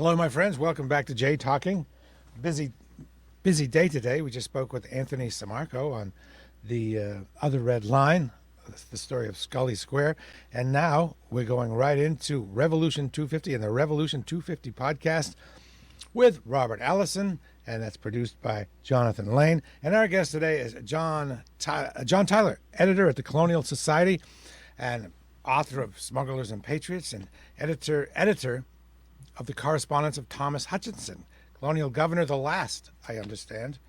Hello, my friends. Welcome back to Jay Talking. Busy, busy day today. We just spoke with Anthony Samarco on the Other Red Line, the story of Scully Square, and now we're going right into Revolution 250 and the Revolution 250 podcast with Robert Allison, and that's produced by Jonathan Lane. And our guest today is John Tyler, editor at the Colonial Society, and author of Smugglers and Patriots, and editor of the Correspondence of Thomas Hutchinson, Colonial Governor the last, I understand.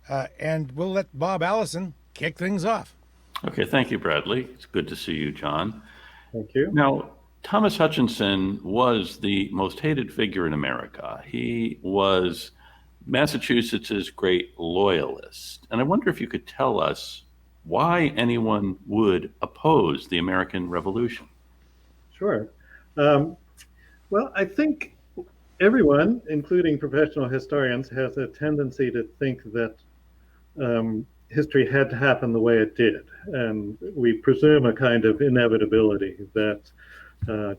And we'll let Bob Allison kick things off. Okay, thank you, Bradley. It's good to see you, John. Thank you. Now, Thomas Hutchinson was the most hated figure in America. He was Massachusetts's great loyalist. And I wonder if you could tell us why anyone would oppose the American Revolution. Sure. Well, I think everyone, including professional historians, has a tendency to think that history had to happen the way it did. And we presume a kind of inevitability that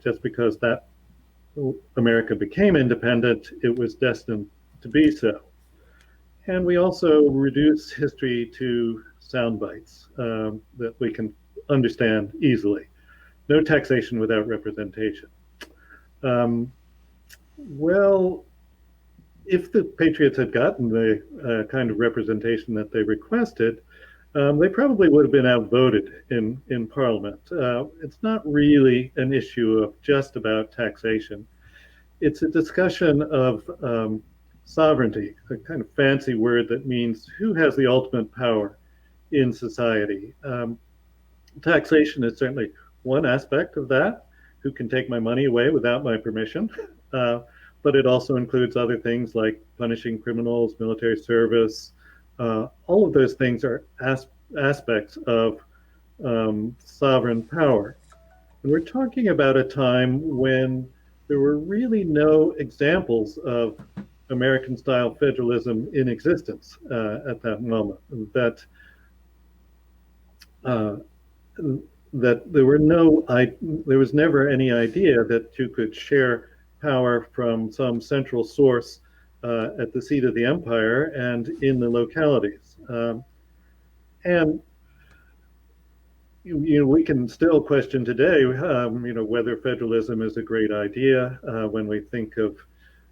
just because that America became independent, it was destined to be so. And we also reduce history to sound bites that we can understand easily. No taxation without representation. Well, if the Patriots had gotten the kind of representation that they requested, they probably would have been outvoted in Parliament. It's not really an issue of just about taxation. It's a discussion of sovereignty, a kind of fancy word that means who has the ultimate power in society. Taxation is certainly one aspect of that. Who can take my money away without my permission? But it also includes other things like punishing criminals, military service. All of those things are aspects of sovereign power. And we're talking about a time when there were really no examples of American-style federalism in existence at that moment. That there was never any idea that you could share power from some central source at the seat of the empire and in the localities. And we can still question today, whether federalism is a great idea when we think of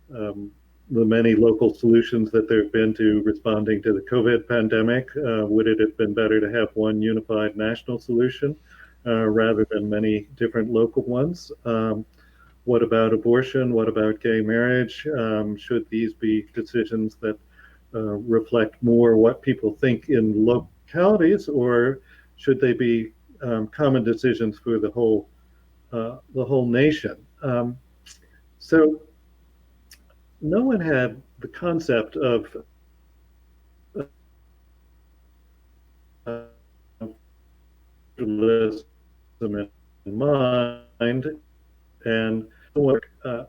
the many local solutions that there have been to responding to the COVID pandemic. Would it have been better to have one unified national solution? Rather than many different local ones. What about abortion? What about gay marriage? Should these be decisions that reflect more what people think in localities, or should they be common decisions for the whole nation? So no one had the concept of in mind, and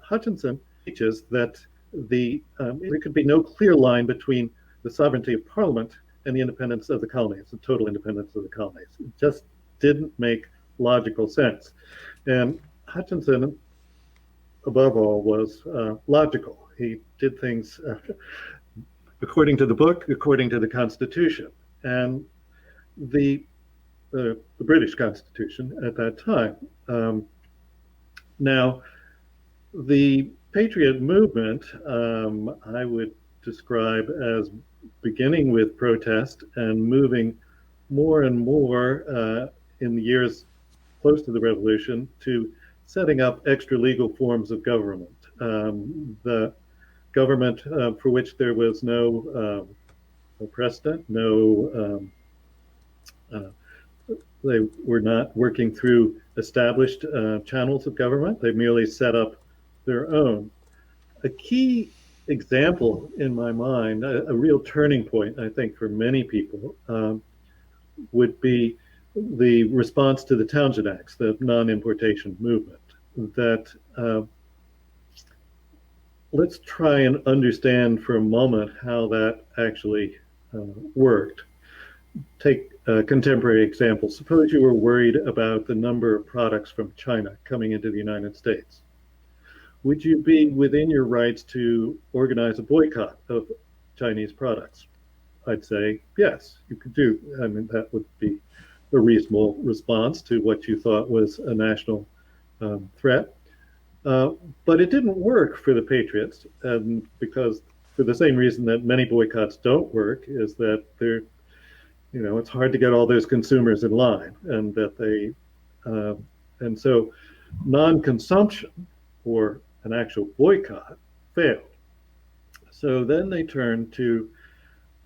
Hutchinson teaches that there could be no clear line between the sovereignty of Parliament and the independence of the colonies, the total independence of the colonies. It just didn't make logical sense. And Hutchinson, above all, was logical. He did things according to the book, according to the Constitution. And the British Constitution at that time. Now, the Patriot movement, I would describe as beginning with protest and moving more and more in the years close to the Revolution to setting up extra legal forms of government. The government for which there was no precedent, they were not working through established channels of government. They merely set up their own. A key example in my mind, a real turning point, I think, for many people, would be the response to the Townshend Acts, the non-importation movement. That let's try and understand for a moment how that actually worked. Take a contemporary example. Suppose you were worried about the number of products from China coming into the United States. would you be within your rights to organize a boycott of Chinese products? I'd say yes, you could do. I mean, that would be a reasonable response to what you thought was a national threat. But it didn't work for the Patriots, and because for the same reason that many boycotts don't work, is that they're, it's hard to get all those consumers in line, and that and so non-consumption or an actual boycott failed. So then they turned to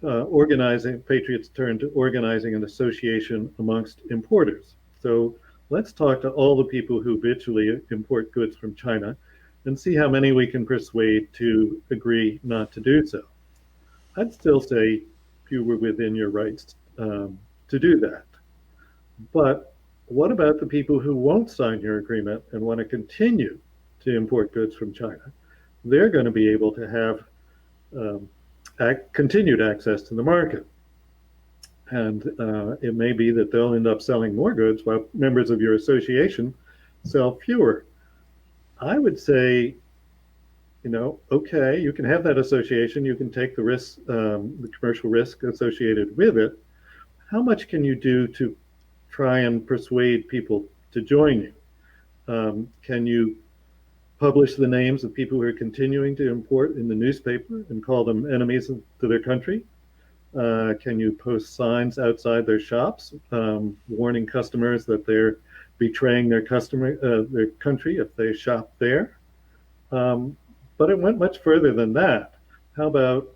Patriots turned to organizing an association amongst importers. So let's talk to all the people who habitually import goods from China and see how many we can persuade to agree not to do so. I'd still say you were within your rights to do that. But what about the people who won't sign your agreement and want to continue to import goods from China? They're going to be able to have continued access to the market. And it may be that they'll end up selling more goods while members of your association sell fewer. I would say, okay, you can have that association, you can take the risk, the commercial risk associated with it. How much can you do to try and persuade people to join you? Can you publish the names of people who are continuing to import in the newspaper and call them enemies to their country? Can you post signs outside their shops warning customers that they're betraying their country if they shop there? But it went much further than that. How about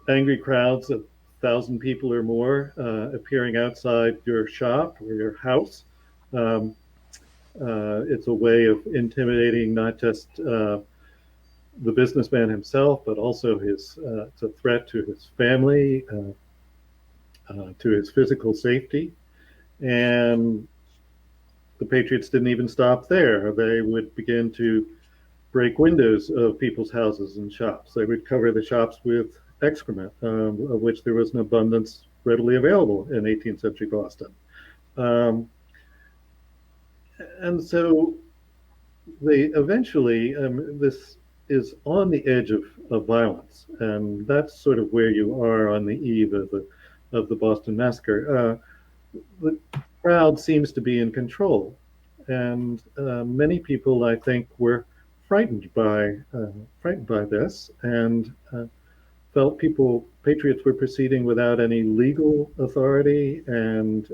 angry crowds of 1,000 people or more appearing outside your shop or your house? It's a way of intimidating not just the businessman himself, but also it's a threat to his family, to his physical safety. And the Patriots didn't even stop there. They would begin to break windows of people's houses and shops. They would cover the shops with excrement, of which there was an abundance readily available in 18th century Boston. And so they eventually, this is on the edge of violence, and that's sort of where you are on the eve of the Boston Massacre. The crowd seems to be in control, and many people, I think, were frightened by this, and felt Patriots were proceeding without any legal authority, and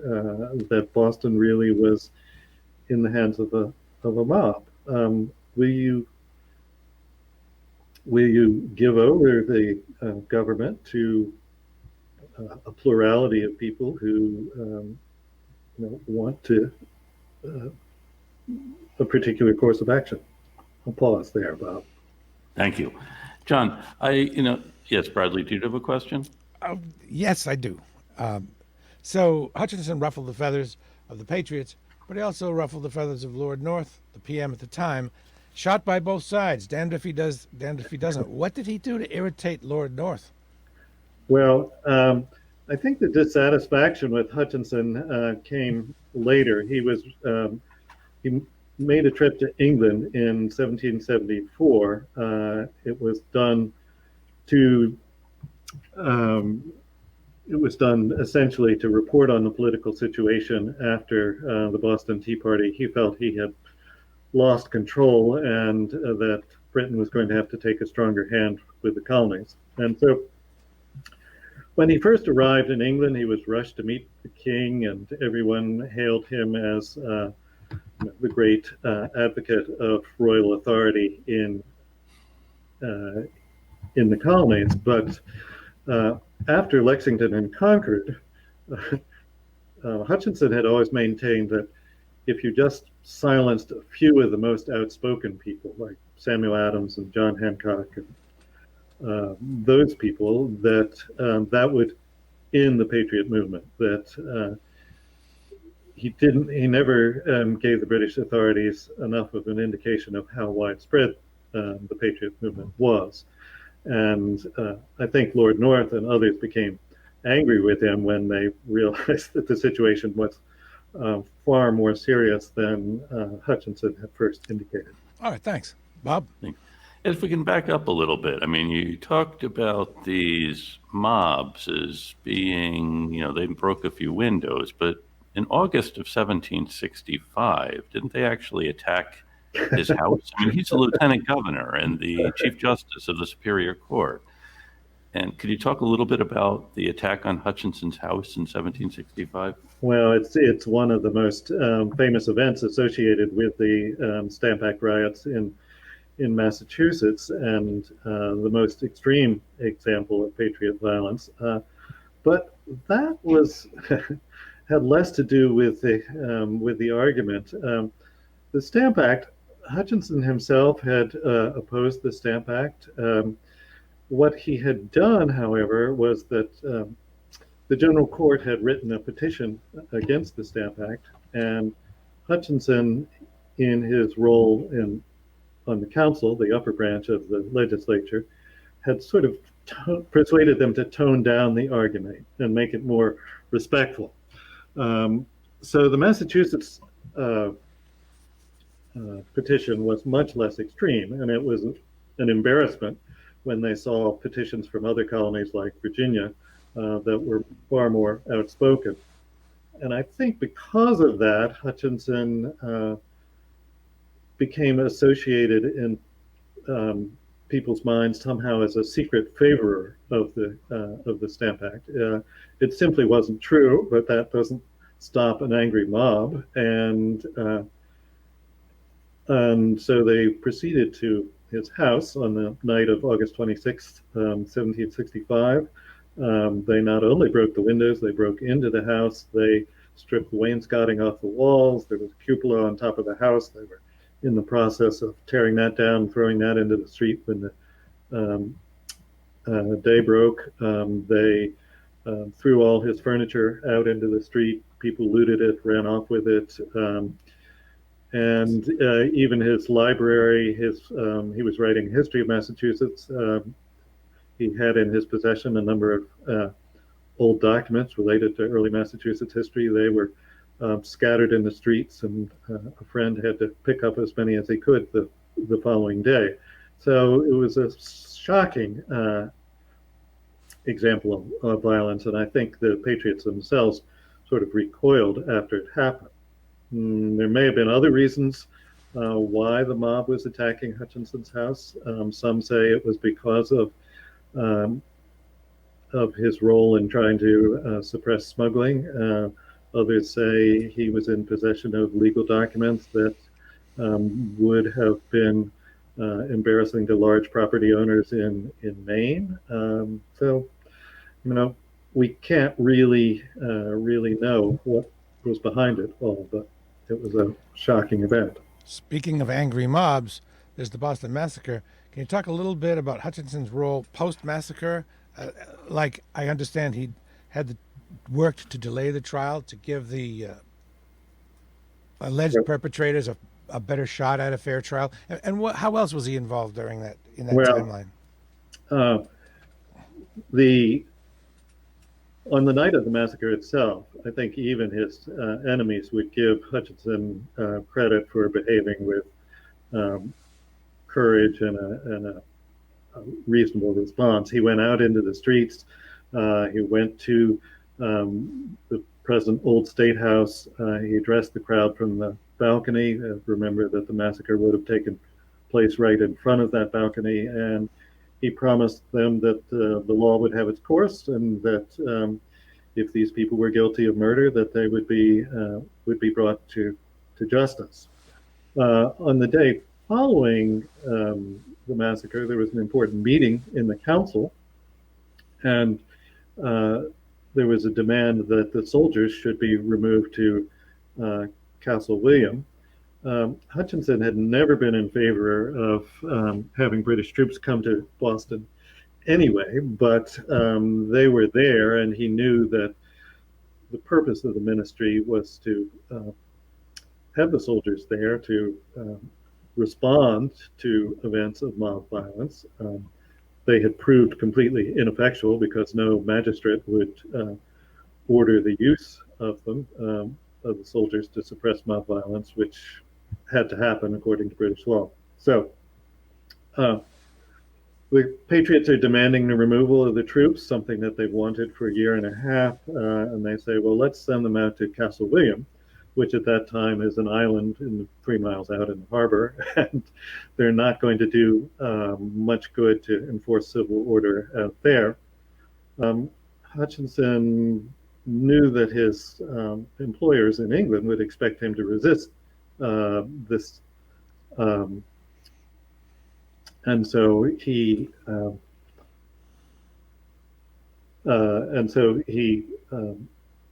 that Boston really was in the hands of a mob. Will you give over the government to a plurality of people who want a particular course of action? I'll pause there, Bob. Thank you, John. Yes, Bradley, do you have a question? Yes, I do. So Hutchinson ruffled the feathers of the Patriots, but he also ruffled the feathers of Lord North, the PM at the time, shot by both sides. Damned if he does, damned if he doesn't. What did he do to irritate Lord North? Well, I think the dissatisfaction with Hutchinson came later. He made a trip to England in 1774. It was done essentially to report on the political situation after the Boston Tea Party. He felt he had lost control and that Britain was going to have to take a stronger hand with the colonies. And so when he first arrived in England, he was rushed to meet the king, and everyone hailed him as the great advocate of royal authority in the colonies. But after Lexington and Concord, Hutchinson had always maintained that if you just silenced a few of the most outspoken people, like Samuel Adams and John Hancock, and those people, that would end the Patriot movement. That he never gave the British authorities enough of an indication of how widespread the Patriot movement was. And I think Lord North and others became angry with him when they realized that the situation was far more serious than Hutchinson had first indicated. All right, thanks. Bob? If we can back up a little bit, I mean, you talked about these mobs as being, they broke a few windows, but in August of 1765, didn't they actually attack his house? I mean, he's the lieutenant governor and the chief justice of the Superior Court. And could you talk a little bit about the attack on Hutchinson's house in 1765? Well, it's one of the most famous events associated with the Stamp Act riots in Massachusetts, and the most extreme example of patriot violence. But that was had less to do with the argument. The Stamp Act. Hutchinson himself had opposed the Stamp Act. What he had done, however, was that the General Court had written a petition against the Stamp Act, and Hutchinson, in his role on the council, the upper branch of the legislature, had sort of persuaded them to tone down the argument and make it more respectful. So the Massachusetts petition was much less extreme, and it was an embarrassment when they saw petitions from other colonies like Virginia that were far more outspoken. And I think because of that, Hutchinson became associated in people's minds somehow as a secret favorer of the Stamp Act. It simply wasn't true, but that doesn't stop an angry mob, and so they proceeded to his house on the night of August 26th, 1765. They not only broke the windows, they broke into the house. They stripped the wainscoting off the walls. There was a cupola on top of the house. They were in the process of tearing that down, throwing that into the street when the day broke. They threw all his furniture out into the street. People looted it, ran off with it. And even his library, he was writing history of Massachusetts. He had in his possession a number of old documents related to early Massachusetts history. They were scattered in the streets, and a friend had to pick up as many as he could the following day. So it was a shocking example of violence, and I think the Patriots themselves sort of recoiled after it happened. There may have been other reasons why the mob was attacking Hutchinson's house. Some say it was because of his role in trying to suppress smuggling. Others say he was in possession of legal documents that would have been embarrassing to large property owners in Maine. So, we can't really know what was behind it all, but it was a shocking event. Speaking of angry mobs, there's the Boston Massacre. Can you talk a little bit about Hutchinson's role post-massacre? Like, I understand he had worked to delay the trial to give the alleged perpetrators a better shot at a fair trial. And how else was he involved during that timeline? On the night of the massacre itself, I think even his enemies would give Hutchinson credit for behaving with courage and a reasonable response. He went out into the streets. He went to the present Old State House. He addressed the crowd from the balcony. Remember that the massacre would have taken place right in front of that balcony, and he promised them that the law would have its course, and that if these people were guilty of murder, that they would be brought to justice. On the day following the massacre, there was an important meeting in the council, and there was a demand that the soldiers should be removed to Castle William. Hutchinson had never been in favor of having British troops come to Boston anyway, but they were there, and he knew that the purpose of the ministry was to have the soldiers there to respond to events of mob violence. They had proved completely ineffectual because no magistrate would order the use of them, of the soldiers, to suppress mob violence, which had to happen according to British law. So uh, the Patriots are demanding the removal of the troops, something that they've wanted for a year and a half, and they say, well, let's send them out to Castle William, which at that time is an island 3 miles out in the harbor, and they're not going to do much good to enforce civil order out there. Hutchinson knew that his employers in England would expect him to resist this, and so he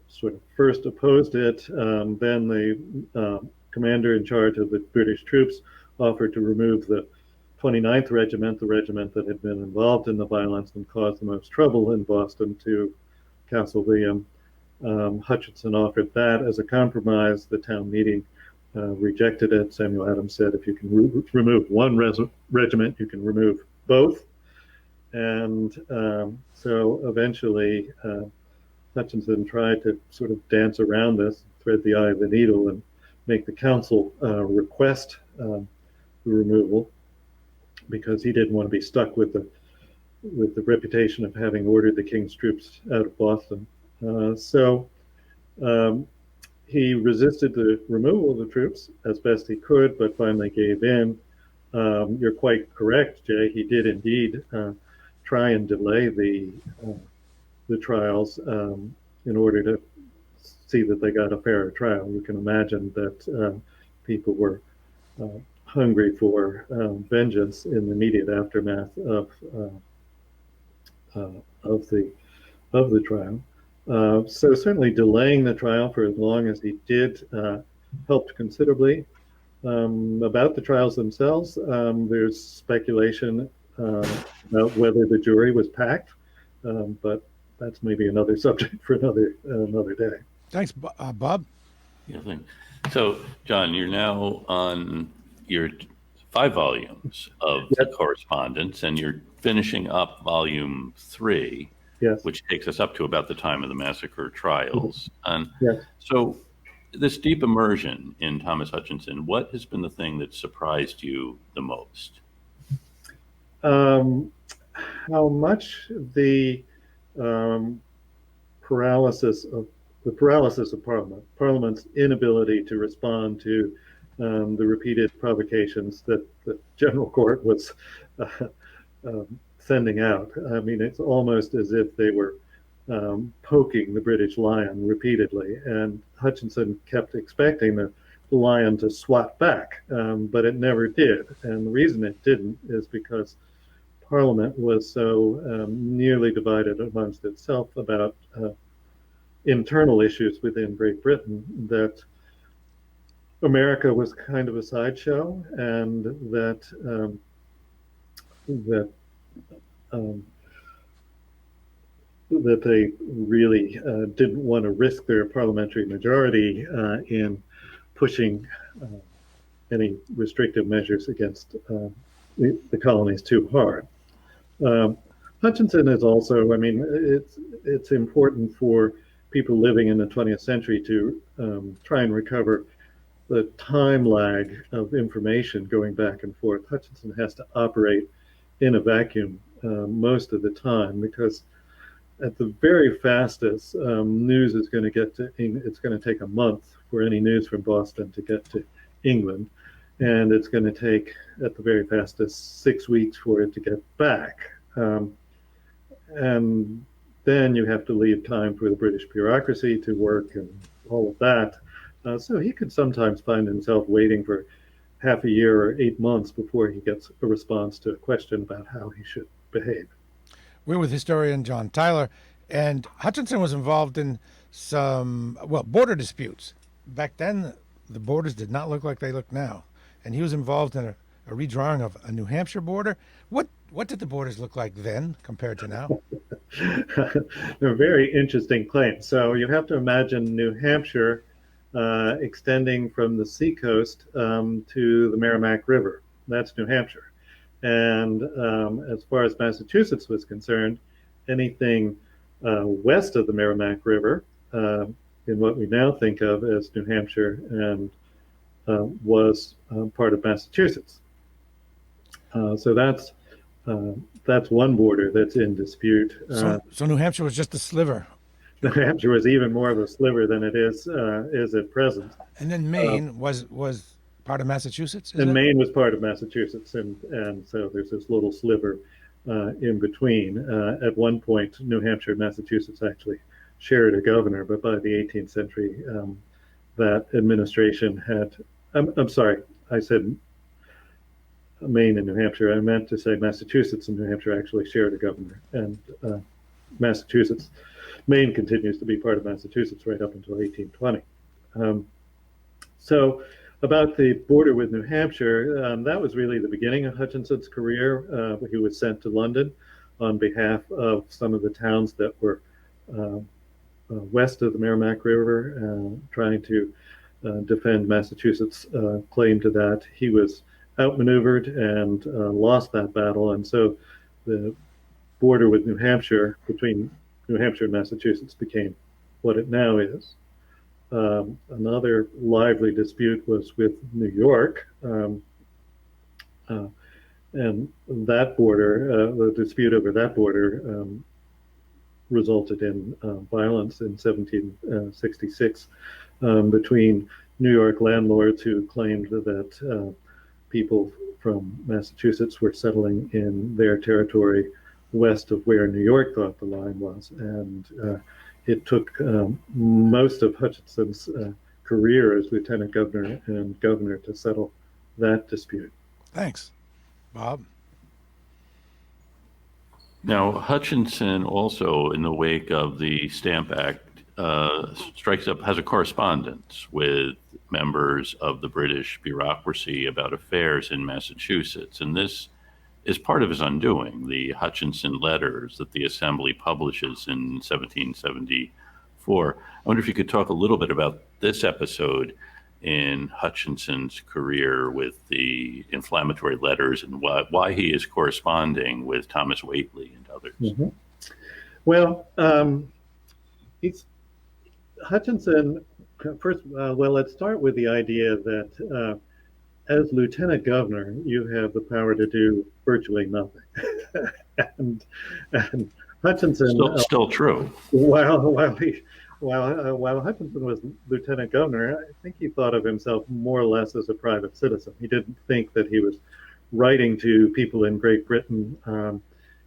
sort of first opposed it. Then the commander in charge of the British troops offered to remove the 29th Regiment, the regiment that had been involved in the violence and caused the most trouble in Boston, to Castle William. Hutchinson offered that as a compromise. The town meeting rejected it. Samuel Adams said, if you can remove one regiment, you can remove both. And so eventually Hutchinson tried to sort of dance around this, thread the eye of the needle, and make the council request the removal, because he didn't want to be stuck with the reputation of having ordered the king's troops out of Boston. So he resisted the removal of the troops as best he could, but finally gave in. You're quite correct, Jay. He did indeed try and delay the trials in order to see that they got a fairer trial. You can imagine that people were hungry for vengeance in the immediate aftermath of the trial. So certainly delaying the trial for as long as he did helped considerably. About the trials themselves, there's speculation about whether the jury was packed, but that's maybe another subject for another day. Thanks, Bob. Yeah, thanks. So, John, you're now on your 5 volumes of the correspondence, and you're finishing up volume 3, yes, which takes us up to about the time of the massacre trials. And yes. so, this deep immersion in Thomas Hutchinson, what has been the thing that surprised you the most? How much the paralysis of Parliament, Parliament's inability to respond to the repeated provocations that the General Court was sending out. I mean, it's almost as if they were poking the British lion repeatedly, and Hutchinson kept expecting the lion to swat back, but it never did. And the reason it didn't is because Parliament was so nearly divided amongst itself about internal issues within Great Britain that America was kind of a sideshow, and that they really didn't want to risk their parliamentary majority in pushing any restrictive measures against the colonies too hard. Hutchinson is also, I mean, it's important for people living in the 20th century to try and recover the time lag of information going back and forth. Hutchinson has to operate in a vacuum most of the time, because at the very fastest, news is going to get to it's going to take a month for any news from Boston to get to England, and it's going to take at the very fastest 6 weeks for it to get back, and then you have to leave time for the British bureaucracy to work and all of that. So he could sometimes find himself waiting for half a year or 8 months before he gets a response to a question about how he should behave. We're with historian John Tyler, and Hutchinson was involved in some, border disputes. Back then, the borders did not look like they look now, and he was involved in a redrawing of a New Hampshire border. What did the borders look like then compared to now? They're very interesting claims. So you have to imagine New Hampshire extending from the seacoast to the Merrimack River. That's New Hampshire. And as far as Massachusetts was concerned, anything west of the Merrimack River, in what we now think of as New Hampshire, and was part of Massachusetts. So that's one border that's in dispute. So New Hampshire was just a sliver. New Hampshire was even more of a sliver than it is at present. And then Maine was part of Massachusetts, is And it? Maine was part of Massachusetts, and so there's this little sliver in between. At one point, New Hampshire and Massachusetts actually shared a governor, but by the 18th century, that administration had. I'm sorry, I said Maine and New Hampshire. I meant to say Massachusetts and New Hampshire actually shared a governor, and Massachusetts, Maine continues to be part of Massachusetts right up until 1820. So about the border with New Hampshire, that was really the beginning of Hutchinson's career. He was sent to London on behalf of some of the towns that were west of the Merrimack River, trying to defend Massachusetts' claim to that. He was outmaneuvered and lost that battle, and so the border with New Hampshire, between New Hampshire and Massachusetts, became what it now is. Another lively dispute was with New York, and that border, the dispute over that border, resulted in violence in 1766 between New York landlords who claimed that people from Massachusetts were settling in their territory west of where New York thought the line was, and it took most of Hutchinson's career as lieutenant governor and governor to settle that dispute. Thanks, Bob. Now, Hutchinson also, in the wake of the Stamp Act, has a correspondence with members of the British bureaucracy about affairs in Massachusetts. And this is part of his undoing, the Hutchinson letters that the Assembly publishes in 1774. I wonder if you could talk a little bit about this episode in Hutchinson's career with the inflammatory letters and why he is corresponding with Thomas Whately and others. Mm-hmm. Well, Hutchinson, first, well, let's start with the idea that as lieutenant governor, you have the power to do virtually nothing. and Hutchinson, still true. While Hutchinson was lieutenant governor, I think he thought of himself more or less as a private citizen. He didn't think that he was writing to people in Great Britain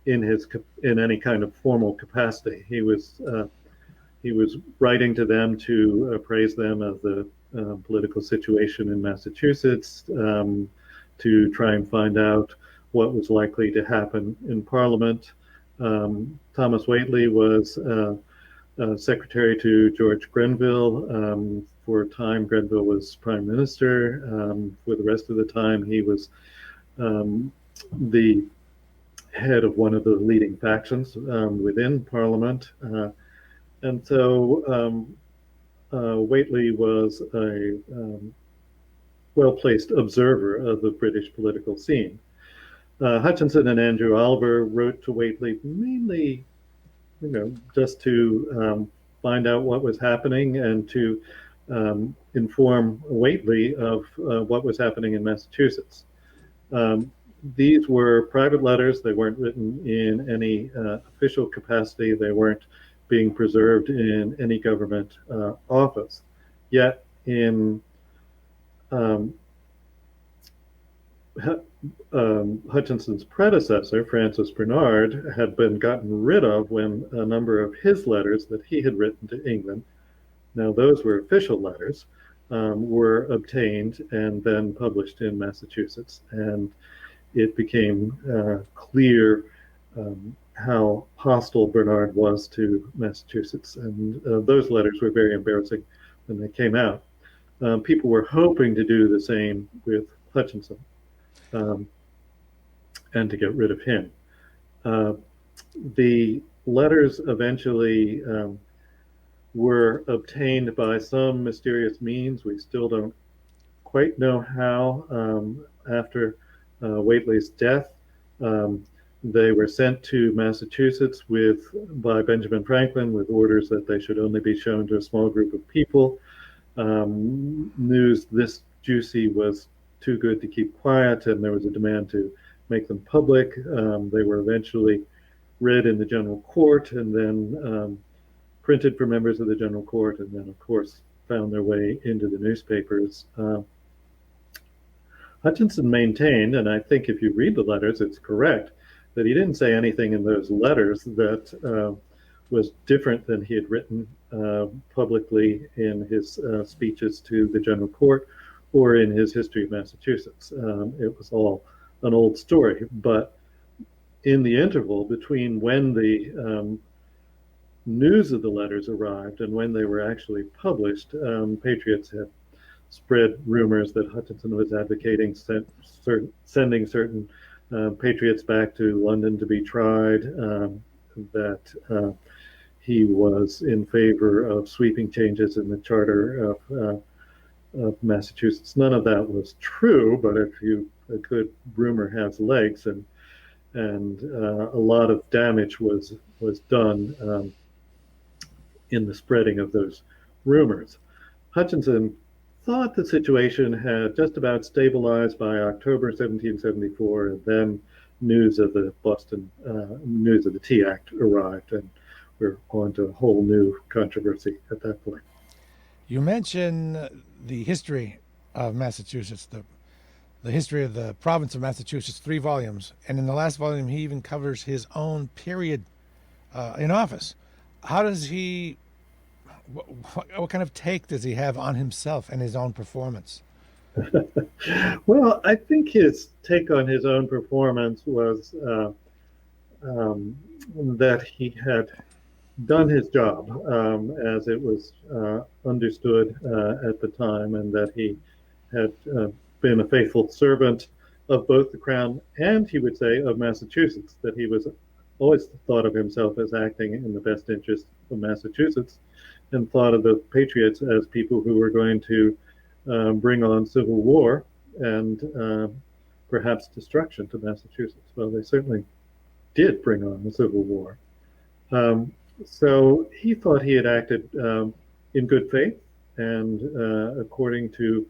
in any kind of formal capacity. He was writing to them to appraise them of the political situation in Massachusetts, to try and find out what was likely to happen in Parliament. Thomas Whately was secretary to George Grenville. For a time, Grenville was prime minister. For the rest of the time, he was the head of one of the leading factions within Parliament. And so Whately was a well-placed observer of the British political scene. Hutchinson and Andrew Oliver wrote to Whately mainly, just to find out what was happening and to inform Whately of what was happening in Massachusetts. These were private letters. They weren't written in any official capacity. They weren't being preserved in any government office. Yet in Hutchinson's predecessor, Francis Bernard, had been gotten rid of when a number of his letters that he had written to England, now those were official letters, were obtained and then published in Massachusetts. And it became clear how hostile Bernard was to Massachusetts. And those letters were very embarrassing when they came out. People were hoping to do the same with Hutchinson and to get rid of him. The letters eventually were obtained by some mysterious means. We still don't quite know how. After Whately's death, they were sent to Massachusetts by Benjamin Franklin with orders that they should only be shown to a small group of people. News this juicy was too good to keep quiet, and there was a demand to make them public. They were eventually read in the general court and then printed for members of the general court, and then, of course, found their way into the newspapers. Hutchinson maintained, and I think if you read the letters, it's correct, that he didn't say anything in those letters that was different than he had written publicly in his speeches to the general court or in his history of Massachusetts. It was all an old story. But in the interval between when the news of the letters arrived and when they were actually published, patriots had spread rumors that Hutchinson was advocating sending certain patriots back to London to be tried, that he was in favor of sweeping changes in the charter of Massachusetts. None of that was true, but a good rumor has legs, and a lot of damage was done in the spreading of those rumors. Hutchinson thought the situation had just about stabilized by October 1774, and then news of the Tea Act arrived, and we're on to a whole new controversy at that point. You mentioned the history of Massachusetts, the history of the province of Massachusetts, 3 volumes, and in the last volume he even covers his own period in office. How does he? What kind of take does he have on himself and his own performance? Well, I think his take on his own performance was that he had done his job as it was understood at the time, and that he had been a faithful servant of both the Crown and, he would say, of Massachusetts, that he was always thought of himself as acting in the best interest of Massachusetts, and thought of the Patriots as people who were going to bring on civil war and perhaps destruction to Massachusetts. Well, they certainly did bring on the Civil War. So he thought he had acted in good faith and according to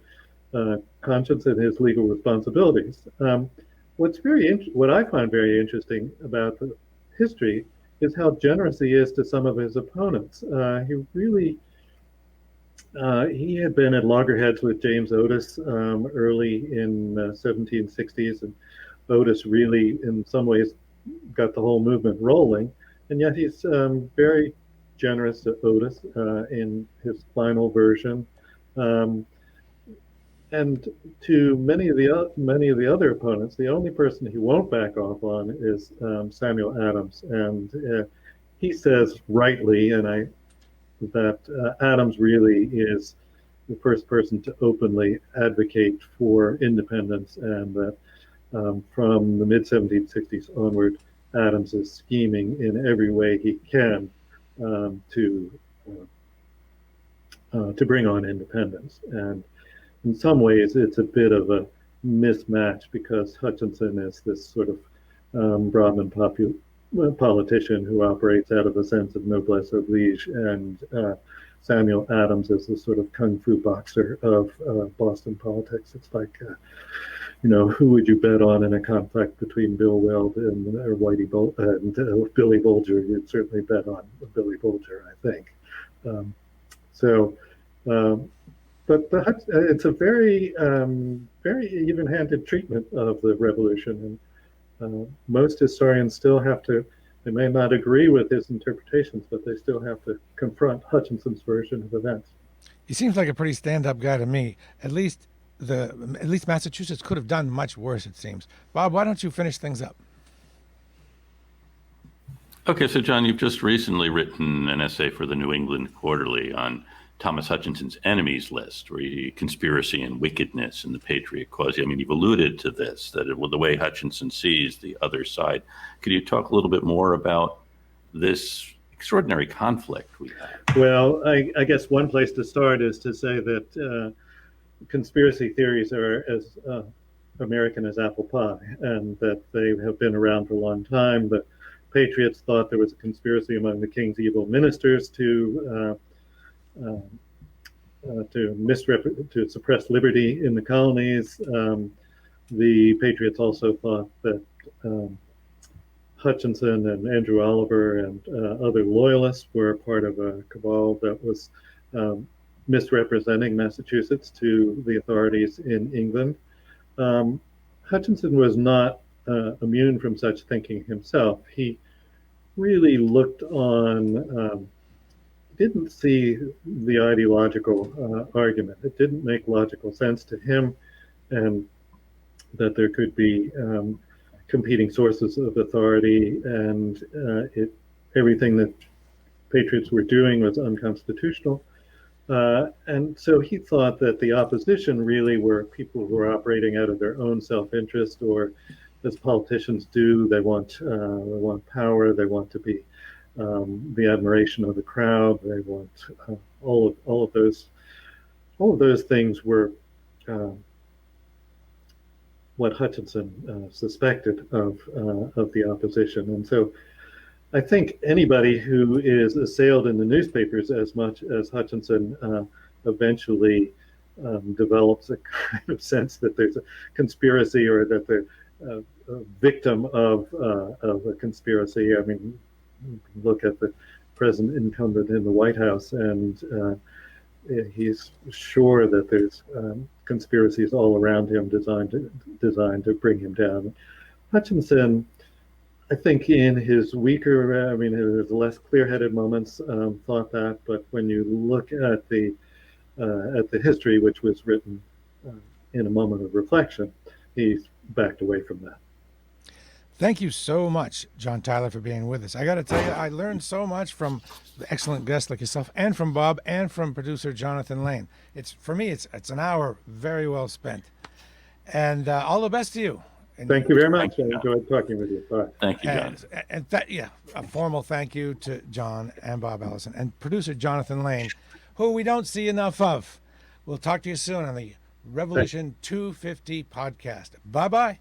conscience and his legal responsibilities. What I find very interesting about the history is how generous he is to some of his opponents. He had been at loggerheads with James Otis early in 1760s, and Otis really, in some ways, got the whole movement rolling. And yet he's very generous to Otis in his final version. And to many of the other opponents, the only person he won't back off on is Samuel Adams, and he says rightly, that Adams really is the first person to openly advocate for independence, and that from the mid 1760s onward, Adams is scheming in every way he can to bring on independence. And in some ways, it's a bit of a mismatch, because Hutchinson is this sort of Brahmin politician who operates out of a sense of noblesse oblige, and Samuel Adams is the sort of kung fu boxer of Boston politics. It's like, who would you bet on in a conflict between Bill Weld and Billy Bolger? You'd certainly bet on Billy Bolger, I think. But it's a very, very even-handed treatment of the revolution, and most historians still have to. They may not agree with his interpretations, but they still have to confront Hutchinson's version of events. He seems like a pretty stand-up guy to me. At least Massachusetts could have done much worse, it seems. Bob, why don't you finish things up? Okay, so John, you've just recently written an essay for the New England Quarterly on Thomas Hutchinson's enemies list, where conspiracy and wickedness in the Patriot cause. I mean, you've alluded to this, that the way Hutchinson sees the other side. Could you talk a little bit more about this extraordinary conflict we have? Well, I guess one place to start is to say that conspiracy theories are as American as apple pie, and that they have been around for a long time. The Patriots thought there was a conspiracy among the king's evil ministers to suppress liberty in the colonies. The Patriots also thought that Hutchinson and Andrew Oliver and other loyalists were part of a cabal that was misrepresenting Massachusetts to the authorities in England. Hutchinson was not immune from such thinking himself. He really looked on, didn't see the ideological argument. It didn't make logical sense to him, and that there could be competing sources of authority, and everything that patriots were doing was unconstitutional. And so he thought that the opposition really were people who were operating out of their own self-interest, or as politicians do, they want power, they want to be the admiration of the crowd, they want all of those things were what Hutchinson suspected of the opposition. And so I think anybody who is assailed in the newspapers as much as Hutchinson eventually develops a kind of sense that there's a conspiracy, or that they're a victim of a conspiracy. I mean, look at the present incumbent in the White House, and he's sure that there's conspiracies all around him designed to bring him down. Hutchinson, I think, in his weaker, his less clear-headed moments, thought that. But when you look at the history, which was written in a moment of reflection, he's backed away from that. Thank you so much, John Tyler, for being with us. I got to tell you, I learned so much from the excellent guests like yourself, and from Bob, and from producer Jonathan Lane. For me, it's an hour very well spent. And all the best to you. And thank you very much. I enjoyed talking with you. Bye. Thank you, John. And a formal thank you to John and Bob Allison and producer Jonathan Lane, who we don't see enough of. We'll talk to you soon on the Revolution 250 podcast. Bye-bye.